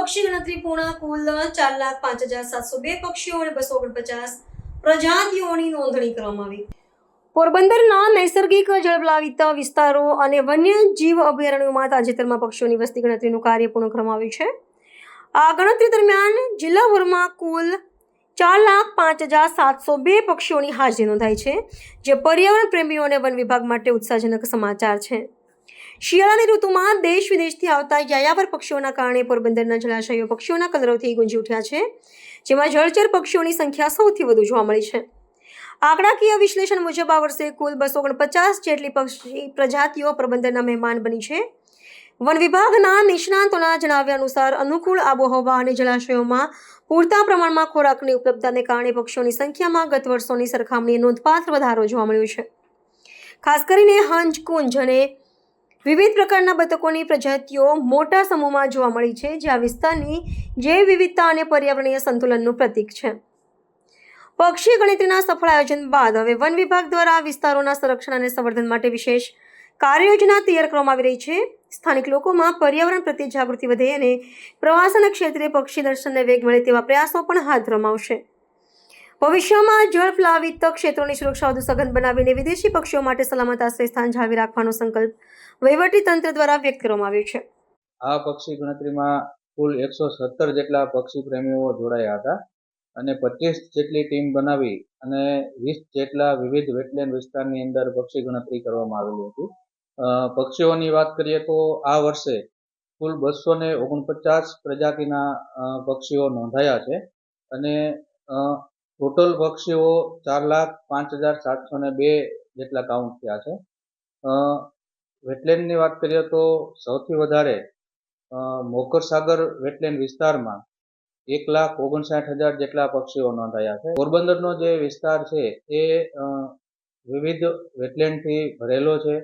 પક્ષી ગણતરી પૂર્ણ કુલ 4,05,702 પક્ષીઓ અને 249 પ્રજાતિઓની નોંધણી કરવામાં આવી. પોરબંદરના નૈસર્ગિક જળપ્લાવિત વિસ્તારો અને વન્યજીવ અભયારણ્યોમાં તાજેતરમાં પક્ષીઓની વસ્તી ગણતરીનું કાર્ય પૂર્ણ કરવામાં આવ્યું છે. આ ગણતરી દરમિયાન જિલ્લાભરમાં કુલ 4,05,702 પક્ષીઓની હાજરી નોંધાઈ છે, જે પર્યાવરણ પ્રેમીઓ અને વન વિભાગ માટે ઉત્સાહજનક સમાચાર છે. શિયાળાની ઋતુમાં દેશ વિદેશથી આવતા યાયાવર પક્ષીઓના કારણે પોરબંદરના જળાશયો પક્ષીઓના કલરવથી ગુંજી ઉઠ્યા છે, જેમાં જળચર પક્ષીઓની સંખ્યા સૌથી વધુ જોવા મળી છે. આંકડાકીય વિશ્લેષણ મુજબ આ વર્ષે કુલ 249 જેટલી પક્ષી પ્રજાતિઓ પોરબંદરના મહેમાન બની છે. વન વિભાગના નિષ્ણાતોના જણાવ્યા અનુસાર અનુકૂળ આબોહવા અને જળાશયોમાં પૂરતા પ્રમાણમાં ખોરાકની ઉપલબ્ધતાને કારણે પક્ષીઓની સંખ્યામાં ગત વર્ષોની સરખામણીએ નોંધપાત્ર વધારો જોવા મળ્યો છે. ખાસ કરીને હંસ, કુંજ અને વિવિધ પ્રકારના બતકોની પ્રજાતિઓ મોટા સમૂહમાં જોવા મળી છે, જે આ વિસ્તારની જૈવ વિવિધતા અને પર્યાવરણીય સંતુલનનું પ્રતીક છે. પક્ષી ગણતરીના સફળ આયોજન બાદ હવે વન વિભાગ દ્વારા વિસ્તારોના સંરક્ષણ અને સંવર્ધન માટે વિશેષ કાર્યયોજના તૈયાર કરવામાં આવી રહી છે. સ્થાનિક લોકોમાં પર્યાવરણ પ્રત્યે જાગૃતિ વધે અને પ્રવાસન ક્ષેત્રે પક્ષી દર્શનને વેગ મળે તેવા પ્રયાસો પણ હાથ ધરવામાં આવશે. ભવિષ્યમાં જળપ્લાવિત ક્ષેત્રોની સુરક્ષા વધુ સઘન બનાવીને વિદેશી પક્ષીઓ માટે સલામત આશ્રય સ્થાન જાળવી રાખવાનો સંકલ્પ વહીવટી તંત્ર દ્વારા વ્યક્ત કરવામાં આવ્યો છે. આ પક્ષી ગણતરીમાં કુલ 117 જેટલા પક્ષી પ્રેમીઓ જોડાયા હતા અને 25 જેટલી ટીમ બનાવી અને 20 જેટલા વિવિધ વેટલેન્ડ વિસ્તારની અંદર પક્ષી ગણતરી કરવામાં આવેલી હતી. પક્ષીઓની વાત કરીએ તો આ વર્ષે કુલ 249 પ્રજાતિના પક્ષીઓ નોંધાયા છે અને ટોટલ પક્ષીઓ 4,05,702 જેટલા કાઉન્ટ થયા છે. વેટલેન્ડની વાત કરીએ તો સૌથી વધારે મોકર સાગર વેટલેન્ડ વિસ્તારમાં 1,59,000 જેટલા પક્ષીઓ નોંધાયા છે. પોરબંદરનો જે વિસ્તાર છે એ વિવિધ વેટલેન્ડથી ભરેલો છે.